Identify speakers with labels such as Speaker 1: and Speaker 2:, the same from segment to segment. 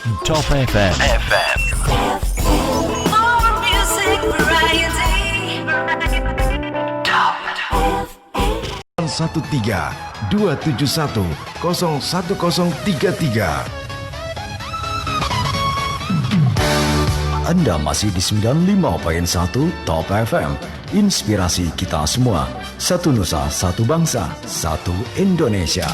Speaker 1: Top FM.
Speaker 2: More music variety. Top.
Speaker 3: 13-271-01033. Anda masih di 95.1 Top FM. Inspirasi kita semua. Satu Nusa, satu bangsa, satu Indonesia.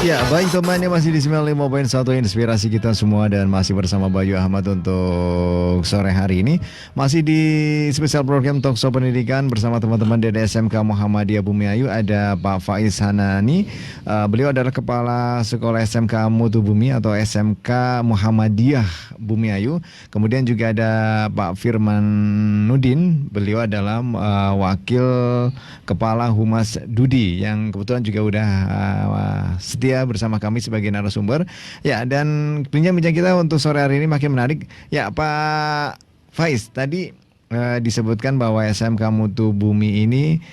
Speaker 4: Ya, baik teman-teman, masih di 95.1 Inspirasi kita semua dan masih bersama Bayu Ahmad untuk sore hari ini. Masih di spesial program Talkshow Pendidikan bersama teman-teman dari SMK Muhammadiyah Bumiayu. Ada Pak Faiz Hanani, beliau adalah Kepala Sekolah SMK Mutu Bumi atau SMK Muhammadiyah Bumiayu. Kemudian juga ada Pak Firman Nudin, beliau adalah Wakil Kepala Humas Dudi yang kebetulan juga udah setia bersama kami sebagai narasumber. Ya, dan bincang-bincang kita untuk sore hari ini makin menarik. Ya, Pak Faiz, tadi disebutkan bahwa SMK Mutu Bumi ini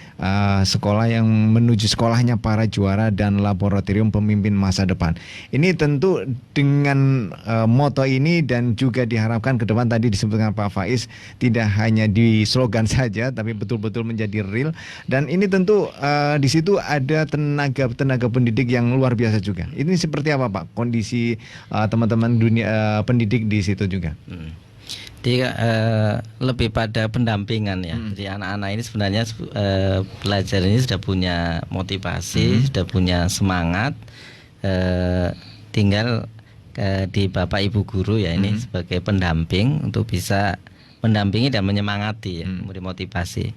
Speaker 4: sekolah yang menuju sekolahnya para juara dan laboratorium pemimpin masa depan. Ini tentu dengan moto ini dan juga diharapkan ke depan tadi disebutkan Pak Faiz tidak hanya di slogan saja tapi betul-betul menjadi real, dan ini tentu di situ ada tenaga pendidik yang luar biasa juga. Ini seperti apa Pak kondisi teman-teman dunia pendidik di situ juga?
Speaker 5: Jadi lebih pada pendampingan ya. Jadi anak-anak ini sebenarnya belajar ini sudah punya motivasi, sudah punya semangat. Tinggal di Bapak Ibu guru ya ini sebagai pendamping untuk bisa mendampingi dan menyemangati ya, memberi motivasi.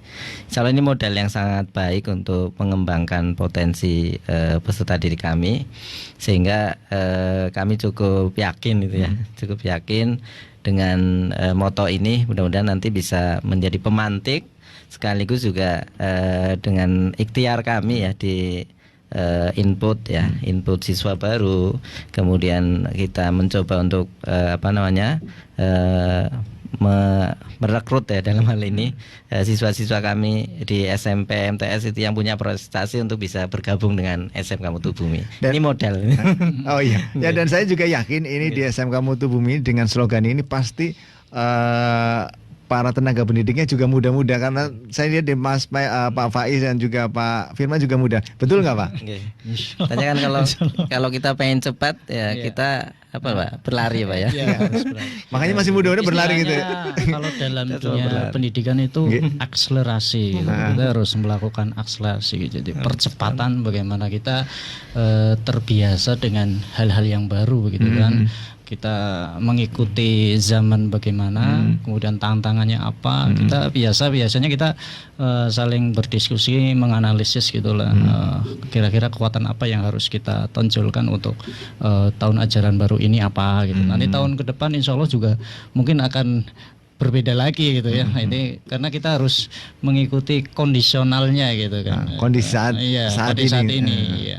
Speaker 5: Insya Allah ini modal yang sangat baik untuk mengembangkan potensi peserta didik kami, sehingga kami cukup yakin gitu ya, cukup yakin dengan moto ini. Mudah-mudahan nanti bisa menjadi pemantik sekaligus juga dengan ikhtiar kami ya di input siswa baru. Kemudian kita mencoba untuk merekrut ya dalam hal ini siswa-siswa kami di SMP MTS itu yang punya prestasi untuk bisa bergabung dengan SMK Mutu Bumi. Ini modal.
Speaker 4: Oh iya. Ya, dan saya juga yakin ini di SMK Mutu Bumi dengan slogan ini pasti para tenaga pendidiknya juga muda-muda, karena saya lihat di Pak Faiz dan juga Pak Firman juga muda. Betul nggak Pak?
Speaker 5: Tanya kan kalau kita pengen cepat ya kita Pak berlari Pak ya.
Speaker 4: Makanya masih muda-muda berlari gitu.
Speaker 6: Kalau dalam dunia pendidikan itu akselerasi, gitu. Kita harus melakukan akselerasi. Jadi percepatan bagaimana kita terbiasa dengan hal-hal yang baru begitu kan. Kita mengikuti zaman bagaimana, kemudian tantangannya apa. Kita biasanya kita saling berdiskusi, menganalisis gitulah. Kira-kira kekuatan apa yang harus kita tonjolkan untuk tahun ajaran baru ini apa gitu. Nanti tahun ke depan insya Allah juga mungkin akan berbeda lagi gitu ya. Ini karena kita harus mengikuti kondisionalnya gitu kan.
Speaker 4: Kondisi saat
Speaker 6: ini.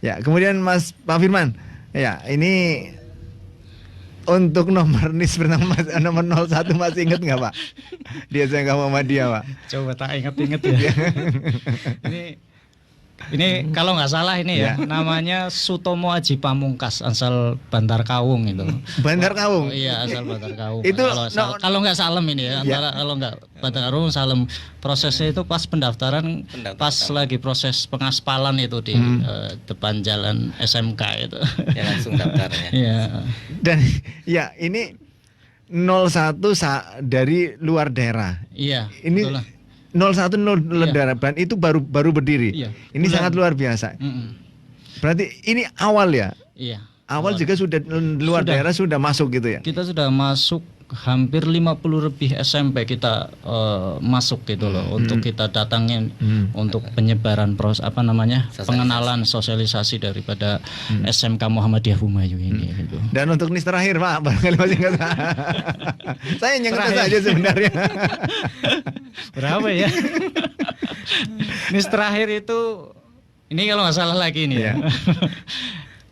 Speaker 4: Ya, kemudian Pak Firman. Ya, ini untuk nomor NIS bernama nomor 01 masih ingat nggak Pak? Di SMK Muhammadiyah Pak.
Speaker 6: Coba tak ingat-ingat ya. Ini kalau nggak salah ini ya, namanya Sutomo Aji Pamungkas asal Bantar Kawung itu.
Speaker 4: Bantar Kawung.
Speaker 6: Iya, asal Bantar Kawung.
Speaker 4: Itu
Speaker 6: kalau nggak Salem ini ya, antara kalau nggak Bantar Kawung Salem. Prosesnya itu pas pendaftaran. Pas lagi proses pengaspalan itu di depan jalan SMK itu.
Speaker 5: Ya langsung daftarnya.
Speaker 6: Iya.
Speaker 4: Dan ya ini 01 dari luar daerah.
Speaker 6: Iya.
Speaker 4: Ini
Speaker 6: betul.
Speaker 4: 01 luar daerah itu baru berdiri.
Speaker 6: Iya.
Speaker 4: Ini sangat luar biasa. Berarti ini awal ya?
Speaker 6: Iya.
Speaker 4: Awal juga sudah luar daerah sudah masuk gitu ya?
Speaker 6: Kita sudah masuk hampir 50 lebih SMP kita masuk gitu loh untuk kita datangin untuk penyebaran pengenalan sosialisasi daripada SMK Muhammadiyah Bumiayu ini gitu.
Speaker 4: Dan untuk NIS terakhir Pak, barangkali masih ingat. Saya nyengat saja sebenarnya.
Speaker 6: Berapa ya? NIS terakhir itu ini kalau nggak salah lagi nih ya.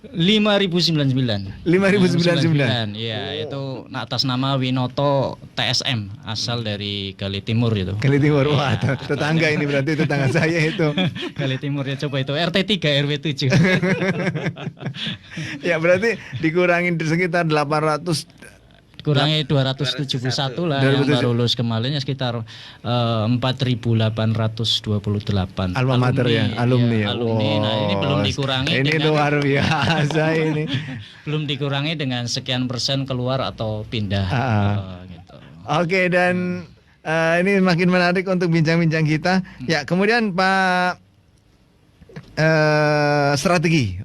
Speaker 6: 5.099.
Speaker 4: 5.099.
Speaker 6: Iya, itu atas nama Winoto TSM, asal dari Gali Timur itu.
Speaker 4: Gali Timur, wah tetangga ini berarti tetangga saya itu.
Speaker 6: Gali Timur ya, coba itu RT 3 RW 7.
Speaker 4: Ya berarti dikurangin sekitar 800.
Speaker 6: Kurangi 271 lah yang baru lulus kemarin ya, sekitar 4.828
Speaker 4: alma mater ya, alumni ya.
Speaker 6: Alumni. Nah, ini belum dikurangi.
Speaker 4: Ini luar biasa ini.
Speaker 6: Belum dikurangi dengan sekian persen keluar atau pindah. Gitu.
Speaker 4: Oke, dan ini makin menarik untuk bincang-bincang kita. Ya, kemudian Pak, strategi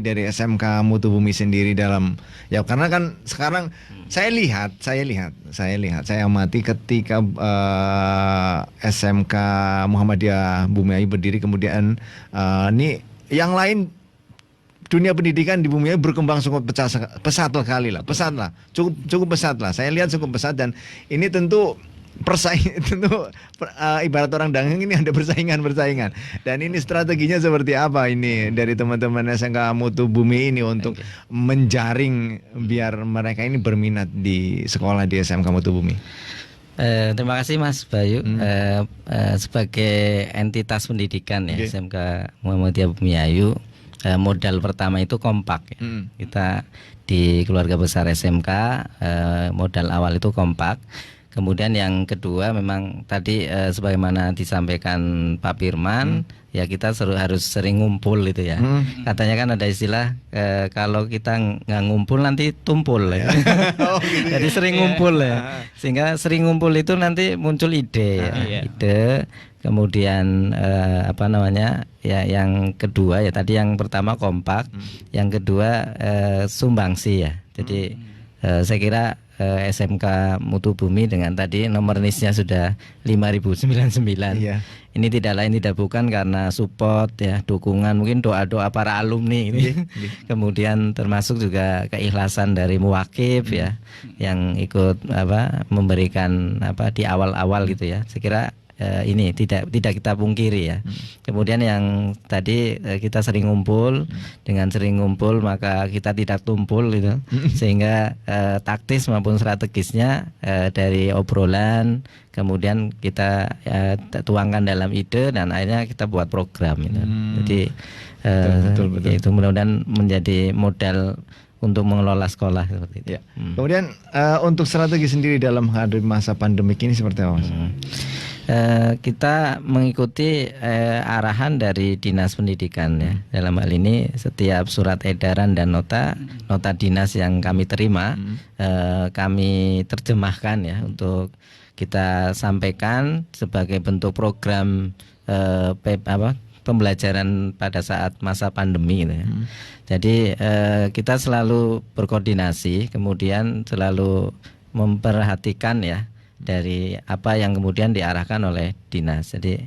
Speaker 4: dari SMK Mutu Bumi sendiri dalam, ya karena kan sekarang saya amati ketika SMK Muhammadiyah Bumiayu berdiri, kemudian ini yang lain, dunia pendidikan di Bumiayu berkembang cukup pesat lah, cukup pesat lah. Saya lihat cukup pesat, dan ini tentu ibarat orang dagang ini ada persaingan, dan ini strateginya seperti apa ini dari teman-teman SMK Mutu Bumi ini untuk menjaring biar mereka ini berminat di sekolah di SMK Mutu Bumi?
Speaker 5: Terima kasih Mas Bayu. Sebagai entitas pendidikan ya, SMK Muhammadiyah Bumiayu, modal pertama itu kompak ya. Kita di keluarga besar SMK, modal awal itu kompak. Kemudian yang kedua memang tadi sebagaimana disampaikan Pak Firman, ya kita harus sering ngumpul itu ya. Katanya kan ada istilah kalau kita nggak ngumpul nanti tumpul ya. Gitu. Jadi sering ngumpul ya. Sehingga sering ngumpul itu nanti muncul ide ya. Ide. Kemudian ya yang kedua ya tadi, yang pertama kompak, yang kedua sumbangsi ya. Jadi saya kira SMK Mutu Bumi dengan tadi nomor NIS-nya sudah 5.099. Iya. Ini tidak lain tidak bukan karena support ya, dukungan, mungkin doa-doa para alumni ini. Kemudian termasuk juga keikhlasan dari muwakif ya, yang ikut memberikan di awal-awal gitu ya. Saya kira ini tidak kita pungkiri ya. Kemudian yang tadi kita sering ngumpul, dengan sering ngumpul maka kita tidak tumpul gitu. Sehingga taktis maupun strategisnya dari obrolan kemudian kita tuangkan dalam ide, dan akhirnya kita buat program gitu. Jadi betul. Itu mudah-mudahan menjadi modal untuk mengelola sekolah seperti itu. Ya.
Speaker 4: Kemudian untuk strategi sendiri dalam menghadapi masa pandemik ini seperti apa, Mas?
Speaker 5: Kita mengikuti arahan dari Dinas Pendidikan ya. Dalam hal ini setiap surat edaran dan nota dinas yang kami terima, kami terjemahkan ya untuk kita sampaikan sebagai bentuk program pembelajaran pada saat masa pandemi gitu ya. Jadi kita selalu berkoordinasi, kemudian selalu memperhatikan ya dari apa yang kemudian diarahkan oleh dinas. Jadi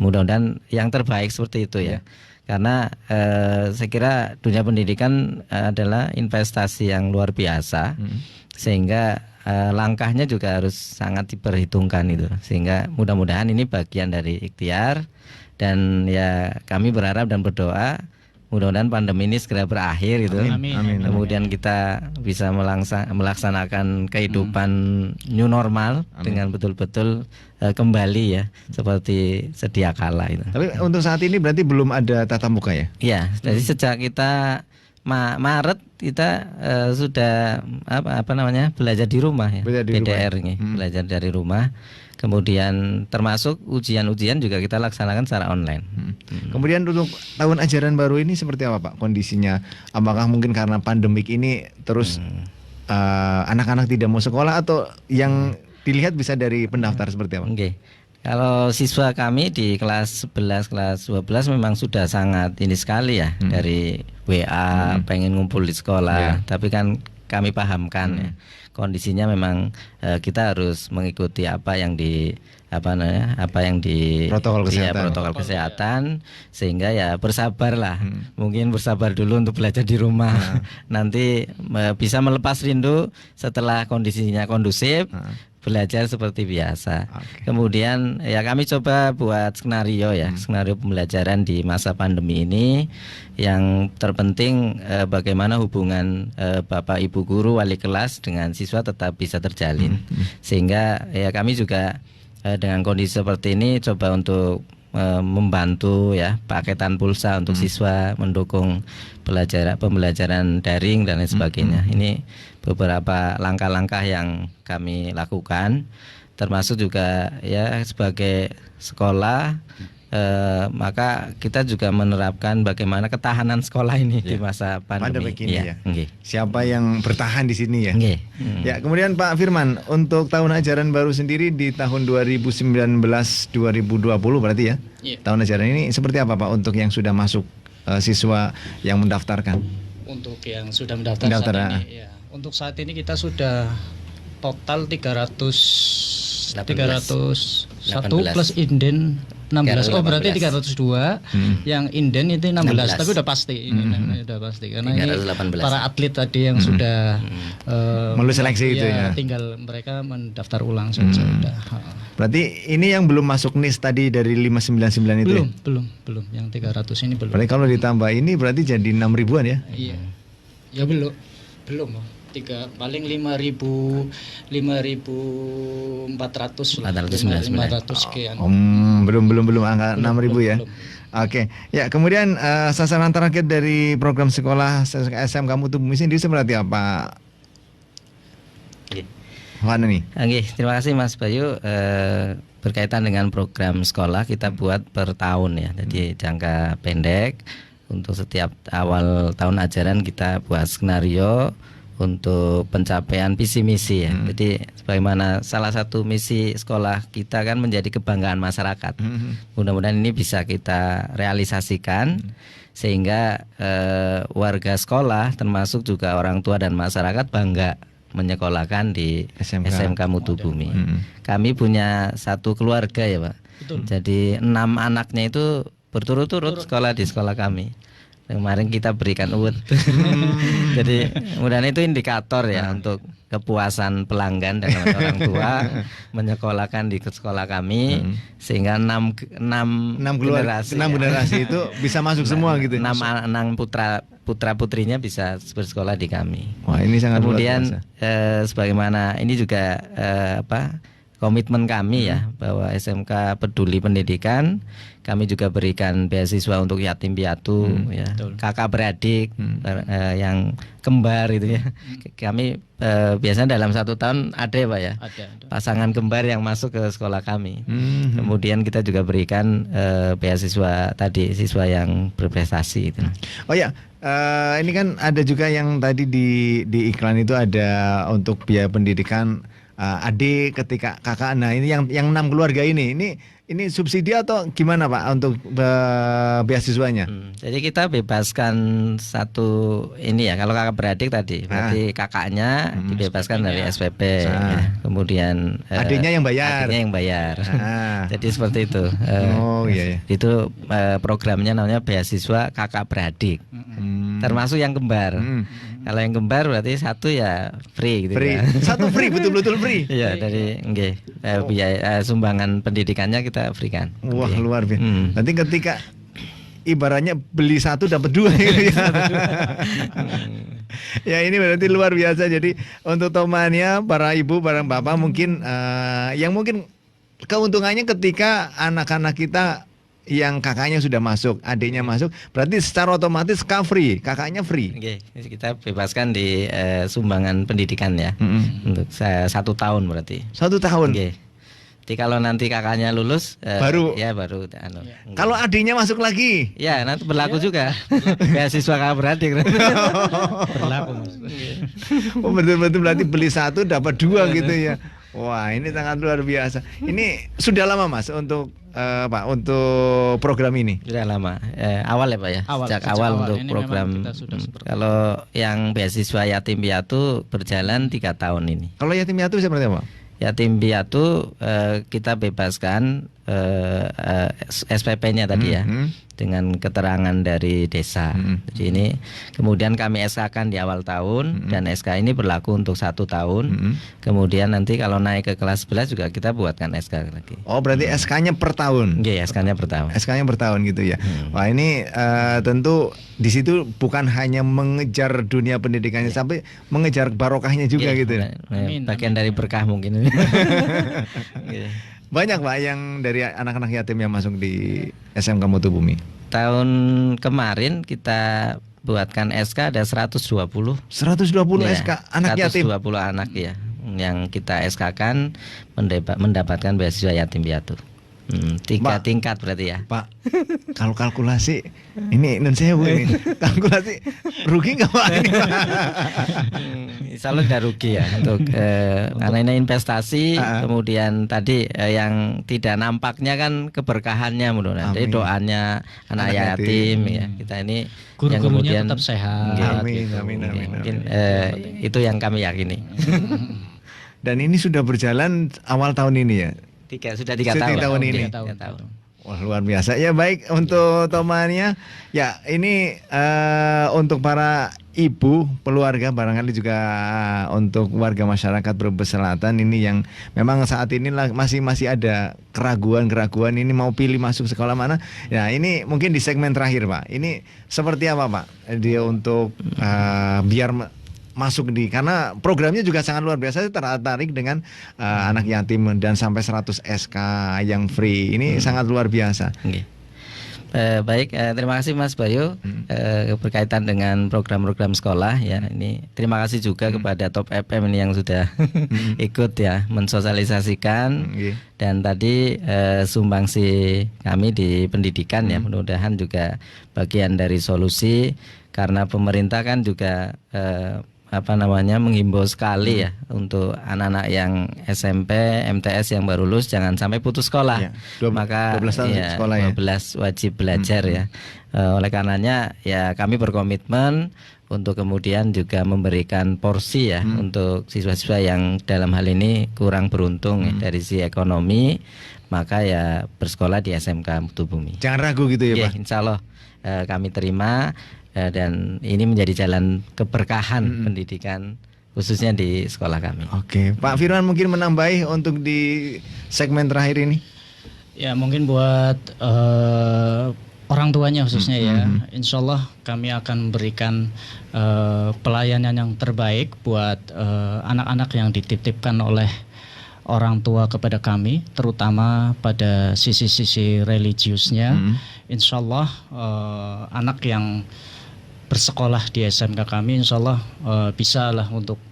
Speaker 5: mudah-mudahan yang terbaik seperti itu ya. Karena saya kira dunia pendidikan adalah investasi yang luar biasa, sehingga langkahnya juga harus sangat diperhitungkan itu. Sehingga mudah-mudahan ini bagian dari ikhtiar, dan ya kami berharap dan berdoa mudah-mudahan pandemi ini segera berakhir gitu.
Speaker 6: Amin.
Speaker 5: Kemudian kita bisa melaksanakan kehidupan new normal dengan betul-betul kembali ya seperti sedia kala itu.
Speaker 4: Tapi untuk saat ini berarti belum ada tatap muka ya?
Speaker 5: Iya, jadi sejak kita Maret kita sudah belajar di rumah ya. PDR nih, belajar dari rumah. Kemudian termasuk ujian-ujian juga kita laksanakan secara online.
Speaker 4: Kemudian untuk tahun ajaran baru ini seperti apa Pak kondisinya? Apakah mungkin karena pandemik ini terus anak-anak tidak mau sekolah, atau yang dilihat bisa dari pendaftar seperti apa?
Speaker 5: Oke. Kalau siswa kami di kelas 11, kelas 12 memang sudah sangat ini sekali ya, dari WA pengen ngumpul di sekolah, tapi kan kami pahamkan ya. Kondisinya memang kita harus mengikuti apa yang di
Speaker 4: protokol
Speaker 5: kesehatan, sehingga ya bersabarlah. Mungkin bersabar dulu untuk belajar di rumah. Nanti bisa melepas rindu setelah kondisinya kondusif. belajar seperti biasa.
Speaker 4: Oke.
Speaker 5: Kemudian ya kami coba buat skenario ya, skenario pembelajaran di masa pandemi ini. Yang terpenting bagaimana hubungan Bapak Ibu guru, wali kelas dengan siswa tetap bisa terjalin. Sehingga ya kami juga dengan kondisi seperti ini coba untuk membantu ya paketan pulsa untuk siswa, mendukung pembelajaran daring dan lain sebagainya. Ini beberapa langkah-langkah yang kami lakukan, termasuk juga ya sebagai sekolah maka kita juga menerapkan bagaimana ketahanan sekolah ini di masa pandemi.
Speaker 4: Ya.
Speaker 5: Nggih.
Speaker 4: Siapa yang bertahan di sini ya?
Speaker 5: Nggih.
Speaker 4: Ya, kemudian Pak Firman, untuk tahun ajaran baru sendiri di tahun 2019-2020 berarti ya?
Speaker 6: Iya.
Speaker 4: Tahun ajaran ini seperti apa Pak untuk yang sudah masuk siswa yang mendaftarkan?
Speaker 6: Untuk yang sudah mendaftar
Speaker 4: Mendaftar,
Speaker 6: saat ini ya. Untuk saat ini kita sudah total 301 plus inden 16. Oh, berarti 302. Yang inden itu 16, tapi udah pasti ini udah pasti karena ini
Speaker 5: 318.
Speaker 6: para atlet tadi yang sudah
Speaker 4: Melalui seleksi itu ya.
Speaker 6: Tinggal mereka mendaftar ulang saja udah.
Speaker 4: Berarti ini yang belum masuk NIS tadi dari 599 itu ya?
Speaker 6: Belum. Yang 300 ini belum.
Speaker 4: Berarti kalau ditambah ini berarti jadi 6 ribuan ya?
Speaker 6: Iya. Ya belum. Paling 5.400 lah. 500 sekian.
Speaker 4: Belum angka 6.000 ya.
Speaker 6: Belum.
Speaker 4: Oke. Ya, kemudian sasaran target dari program sekolah SMK Mutu Bumi sendiri seperti apa? Mana nih?
Speaker 5: Oke, terima kasih Mas Bayu. Berkaitan dengan program sekolah kita buat per tahun ya. Jadi jangka pendek untuk setiap awal tahun ajaran kita buat skenario untuk pencapaian visi misi ya. Jadi sebagaimana salah satu misi sekolah kita kan menjadi kebanggaan masyarakat. Mudah-mudahan ini bisa kita realisasikan sehingga warga sekolah termasuk juga orang tua dan masyarakat bangga menyekolahkan di SMK Mutu Bumi. Kami punya satu keluarga ya Pak.
Speaker 6: Betul.
Speaker 5: Jadi 6 anaknya itu berturut-turut sekolah di sekolah kami. Kemarin kita berikan uwet. Jadi mudah-mudahan itu indikator ya untuk kepuasan pelanggan dan orang tua menyekolahkan di sekolah kami sehingga 6
Speaker 4: generasi itu bisa masuk semua gitu.
Speaker 5: 6 putra putrinya bisa bersekolah di kami.
Speaker 4: Wah, ini sangat
Speaker 5: kemudian sebagaimana ini juga komitmen kami ya bahwa SMK peduli pendidikan. Kami juga berikan beasiswa untuk yatim piatu ya, kakak beradik yang kembar itu ya. Kami biasanya dalam 1 tahun ada ya Pak ya,
Speaker 6: Ada.
Speaker 5: pasangan kembar yang masuk ke sekolah kami. Kemudian kita juga berikan beasiswa tadi siswa yang berprestasi itu.
Speaker 4: Oh ya, ini kan ada juga yang tadi di iklan itu ada untuk biaya pendidikan adik ketika kakak. Nah, ini yang 6 keluarga ini subsidi atau gimana Pak untuk beasiswanya?
Speaker 5: Jadi kita bebaskan satu ini ya, kalau kakak beradik tadi berarti kakaknya dibebaskan dari SPP ya. Kemudian
Speaker 4: adiknya yang bayar.
Speaker 5: Jadi seperti itu.
Speaker 4: Iya.
Speaker 5: Itu programnya namanya beasiswa kakak beradik. Termasuk yang kembar. Kalau yang kembar berarti satu ya free gitu.
Speaker 4: Free.
Speaker 5: Kan.
Speaker 4: Satu free, betul-betul free.
Speaker 5: Iya, dari biaya sumbangan pendidikannya kita berikan.
Speaker 4: Wah, luar biasa. Nanti ketika ibaratnya beli 1 dapat 2 gitu ya. Ya, ini berarti luar biasa. Jadi untuk temannya para ibu, para bapak mungkin yang mungkin keuntungannya ketika anak-anak kita yang kakaknya sudah masuk, adiknya masuk, berarti secara otomatis free, kakaknya free.
Speaker 5: Oke, kita bebaskan di sumbangan pendidikan ya, untuk 1 tahun berarti.
Speaker 4: 1 tahun.
Speaker 5: Oke. Jadi kalau nanti kakaknya lulus,
Speaker 4: baru. Kalau adiknya masuk lagi,
Speaker 5: ya nanti berlaku juga. Beasiswa kakak beradik.
Speaker 6: Berlaku Mas.
Speaker 4: Oh, betul-betul berarti beli 1 dapat 2 gitu ya. Wah, ini sangat luar biasa. Ini sudah lama Mas untuk Pak untuk program ini?
Speaker 5: Sudah lama, awal ya Pak ya. Sejak awal untuk
Speaker 6: ini
Speaker 5: program. Kalau yang beasiswa yatim piatu berjalan 3 tahun ini.
Speaker 4: Kalau yatim piatu seperti apa?
Speaker 5: Yatim piatu kita bebaskan SPP-nya tadi ya, dengan keterangan dari desa. Jadi ini kemudian kami SK-kan di awal tahun, dan SK ini berlaku untuk 1 tahun. Kemudian nanti kalau naik ke kelas 11 juga kita buatkan SK lagi.
Speaker 4: Oh, berarti SK-nya per tahun.
Speaker 5: Iya, SK-nya per tahun.
Speaker 4: SK-nya per tahun gitu ya. Wah, ini tentu di situ bukan hanya mengejar dunia pendidikannya, sampai mengejar barokahnya juga
Speaker 5: Iya,
Speaker 4: gitu ya.
Speaker 5: Bagian dari berkah mungkin. Gitu.
Speaker 4: Banyak Pak yang dari anak-anak yatim yang masuk di SMK Mutu Bumi.
Speaker 5: Tahun kemarin kita buatkan SK ada 120.
Speaker 4: 120
Speaker 5: Ya,
Speaker 4: SK anak yatim.
Speaker 5: 120 anak ya yang kita SK-kan mendapatkan beasiswa yatim piatu. 3
Speaker 4: Pak,
Speaker 5: tingkat berarti ya.
Speaker 4: Pak, kalau kalkulasi ini non sewu ini. Kalkulasi rugi nggak Pak ini, Pak?
Speaker 5: Insya Allah tidak rugi ya untuk karena ini investasi. Kemudian tadi yang tidak nampaknya kan keberkahannya mudah-mudahan. Jadi doanya anak yatim ya. Kita ini yang
Speaker 6: Guru-gurunya
Speaker 5: kemudian
Speaker 6: tetap sehat.
Speaker 4: Amin,
Speaker 6: gitu.
Speaker 4: amin, amin,
Speaker 5: mungkin
Speaker 4: amin.
Speaker 5: itu yang kami yakini.
Speaker 4: Dan ini sudah berjalan awal tahun ini ya.
Speaker 5: Sudah 3
Speaker 4: Sudah
Speaker 5: tahun.
Speaker 4: tahun ini.
Speaker 5: 3 tahun.
Speaker 4: Wah, luar biasa ya. Baik untuk temannya ya, ini untuk para ibu keluarga, barangkali juga untuk warga masyarakat Brebes Selatan ini yang memang saat ini masih ada keraguan ini mau pilih masuk sekolah mana. Ya, ini mungkin di segmen terakhir Pak, ini seperti apa Pak dia untuk biar masuk karena programnya juga sangat luar biasa. Saya tertarik dengan anak yatim dan sampai 100 SK yang free ini sangat luar biasa.
Speaker 5: Okay. Baik, terima kasih Mas Bayu berkaitan dengan program-program sekolah ya. Ini terima kasih juga kepada Top FM ini yang sudah ikut ya mensosialisasikan. Dan tadi sumbangsi kami di pendidikan ya, mudah-mudahan juga bagian dari solusi, karena pemerintah kan juga menghimbau sekali ya untuk anak-anak yang SMP, MTS yang baru lulus jangan sampai putus sekolah.
Speaker 4: Ya,
Speaker 5: Maka
Speaker 4: 12 tahun
Speaker 5: ya,
Speaker 4: sekolah ya.
Speaker 5: 12 wajib belajar ya. Oleh karenanya ya kami berkomitmen untuk kemudian juga memberikan porsi ya untuk siswa-siswa yang dalam hal ini kurang beruntung ya, dari sisi ekonomi, maka ya bersekolah di SMK Mutu Bumi.
Speaker 4: Jangan ragu gitu ya,
Speaker 5: Ya,
Speaker 4: Pak.
Speaker 5: insya Allah kami terima. Dan ini menjadi jalan keberkahan pendidikan khususnya di sekolah kami.
Speaker 4: Oke, Pak Firman mungkin menambahi untuk di segmen terakhir ini.
Speaker 6: Ya mungkin buat orang tuanya khususnya ya, insya Allah kami akan memberikan pelayanan yang terbaik buat anak-anak yang dititipkan oleh orang tua kepada kami, terutama pada sisi-sisi religiusnya. Insya Allah anak yang bersekolah di SMK kami insya Allah bisa lah untuk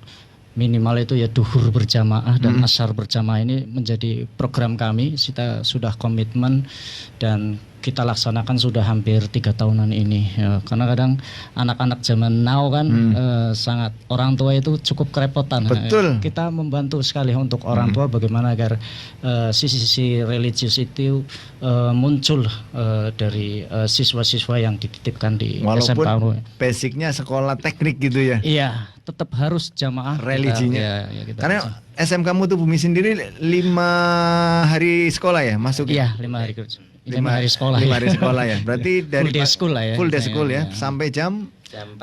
Speaker 6: minimal itu ya duhur berjamaah dan asyar berjamaah. Ini menjadi program kami, kita sudah komitmen dan kita laksanakan sudah hampir 3 tahunan ini ya, karena kadang anak-anak zaman now kan sangat orang tua itu cukup kerepotan.
Speaker 4: Betul.
Speaker 6: Kita membantu sekali untuk orang tua bagaimana agar sisi-sisi religius itu muncul dari siswa-siswa yang dititipkan di SMK.
Speaker 4: Walaupun basicnya sekolah teknik gitu ya.
Speaker 6: Iya, tetap harus jamaah
Speaker 4: religinya.
Speaker 6: kita
Speaker 4: Karena SMK Mutu Bumi sendiri 5 hari sekolah ya masuk.
Speaker 6: Iya, 5 hari kerja. 5 hari sekolah.
Speaker 4: 5 hari sekolah ya. Berarti dari
Speaker 6: full day school lah ya.
Speaker 4: Full day school ya. Sampai jam
Speaker 5: 4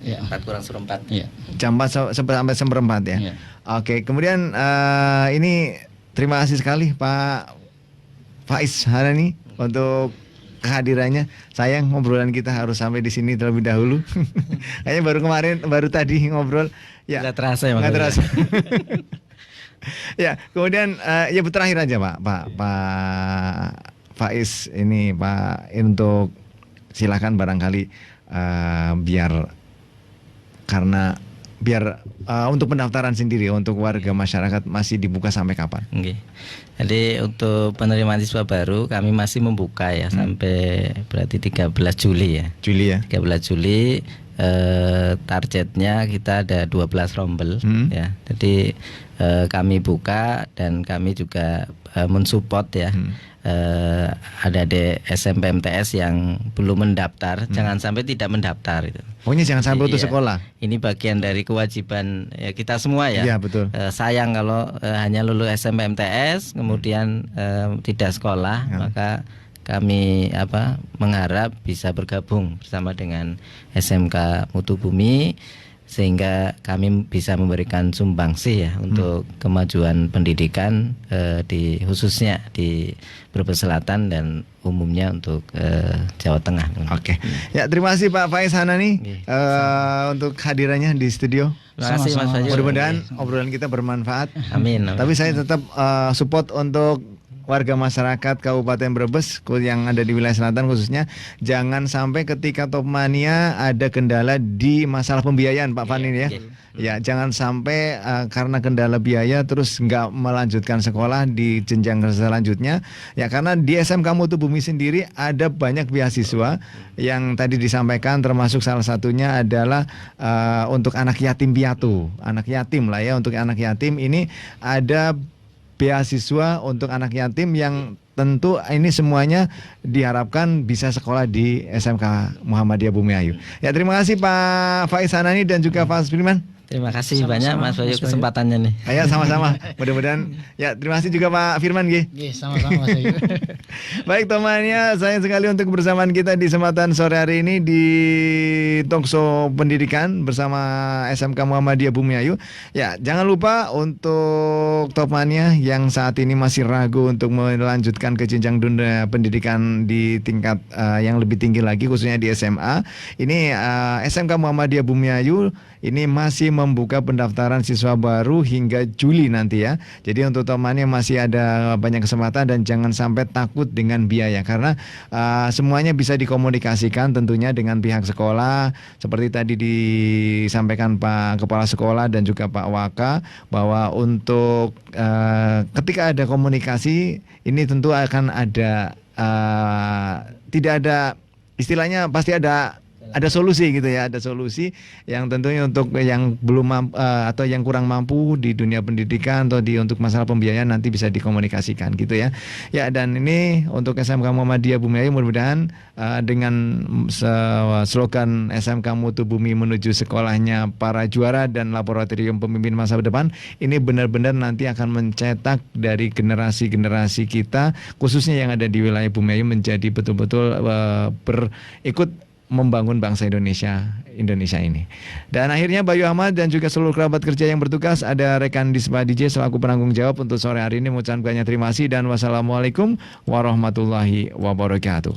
Speaker 6: ya.
Speaker 5: 4 kurang seperempat.
Speaker 6: Iya.
Speaker 4: jam 4 sampai seperempat ya.
Speaker 6: Iya.
Speaker 4: Oke, kemudian ini terima kasih sekali Pak Faiz Harani untuk kehadirannya. Sayang ngobrolan kita harus sampai di sini terlebih dahulu. Kayaknya baru tadi ngobrol. Ya.
Speaker 5: Nggak terasa ya,
Speaker 4: Nggak
Speaker 5: makanya.
Speaker 4: terasa. Ya, kemudian ya terakhir aja Pak Faiz ini Pak, untuk silakan barangkali biar untuk pendaftaran sendiri untuk warga masyarakat masih dibuka sampai kapan?
Speaker 5: Oke. Jadi untuk penerimaan siswa baru kami masih membuka ya sampai berarti 13 Juli ya.
Speaker 4: Juli ya.
Speaker 5: 13 Juli targetnya kita ada 12 rombel ya. Jadi kami buka dan kami juga mensupport ya adik SMP MTS yang belum mendaftar, jangan sampai tidak mendaftar itu.
Speaker 4: Pokoknya jangan sampai putus
Speaker 5: Iya,
Speaker 4: sekolah.
Speaker 5: Ini bagian dari kewajiban ya, kita semua ya.
Speaker 4: Iya, betul.
Speaker 5: Sayang kalau hanya lulus SMP MTS kemudian tidak sekolah, maka kami mengharap bisa bergabung bersama dengan SMK Mutu Bumi sehingga kami bisa memberikan sumbangsih ya untuk kemajuan pendidikan khususnya di Brebes Selatan dan umumnya untuk Jawa Tengah.
Speaker 4: Oke. Ya, terima kasih Pak Faiz Hanani untuk hadirannya di studio.
Speaker 5: Terima kasih Mas
Speaker 6: Sama-sama.
Speaker 5: Bayu.
Speaker 4: Mudah-mudahan obrolan kita bermanfaat.
Speaker 5: Amin.
Speaker 4: Tapi saya tetap support untuk warga masyarakat Kabupaten Brebes yang ada di wilayah selatan khususnya, jangan sampai ketika Topmania ada kendala di masalah pembiayaan Pak Fani ya. Ya, jangan sampai karena kendala biaya terus nggak melanjutkan sekolah di jenjang selanjutnya. Ya, karena di SMK Mutu Bumi sendiri ada banyak beasiswa yang tadi disampaikan, termasuk salah satunya adalah untuk anak yatim piatu, anak yatim lah ya, untuk anak yatim ini ada beasiswa untuk anak yatim yang tentu ini semuanya diharapkan bisa sekolah di SMK Muhammadiyah Bumiayu. Ya, terima kasih Pak Faiz Hanani dan juga Pak Firman.
Speaker 5: Terima kasih
Speaker 6: Sama-sama,
Speaker 5: banyak Mas Bayu
Speaker 6: Mas Bayu.
Speaker 5: kesempatannya nih.
Speaker 4: Ya, sama-sama. Mudah-mudahan. Ya, terima kasih juga Pak Firman nggih.
Speaker 6: Nggih, sama-sama Mas Bayu.
Speaker 4: Baik temannya, sayang sekali untuk kebersamaan kita di kesempatan sore hari ini di Talkshow Pendidikan bersama SMK Muhammadiyah Bumiayu. Ya, jangan lupa untuk temannya yang saat ini masih ragu untuk melanjutkan ke jenjang dunia pendidikan di tingkat yang lebih tinggi lagi, khususnya di SMA. Ini SMK Muhammadiyah Bumiayu ini masih membuka pendaftaran siswa baru hingga Juli nanti ya. Jadi untuk temannya masih ada banyak kesempatan dan jangan sampai takut dengan biaya, karena semuanya bisa dikomunikasikan tentunya dengan pihak sekolah seperti tadi disampaikan Pak Kepala Sekolah dan juga Pak Waka, bahwa untuk ketika ada komunikasi ini tentu akan ada tidak ada istilahnya, pasti ada solusi gitu ya, ada solusi yang tentunya untuk yang belum mampu, atau yang kurang mampu di dunia pendidikan atau untuk masalah pembiayaan nanti bisa dikomunikasikan gitu ya. Ya, dan ini untuk SMK Muhammadiyah Bumiayu mudah-mudahan dengan slogan SMK Mutu Bumi menuju sekolahnya para juara dan laboratorium pemimpin masa depan, ini benar-benar nanti akan mencetak dari generasi-generasi kita khususnya yang ada di wilayah Bumiayu menjadi betul-betul berikut membangun bangsa Indonesia ini. Dan akhirnya Bayu Ahmad dan juga seluruh kerabat kerja yang bertugas, ada rekan Dispa DJ selaku penanggung jawab untuk sore hari ini, mengucapkan banyak terima kasih dan wassalamualaikum warahmatullahi wabarakatuh.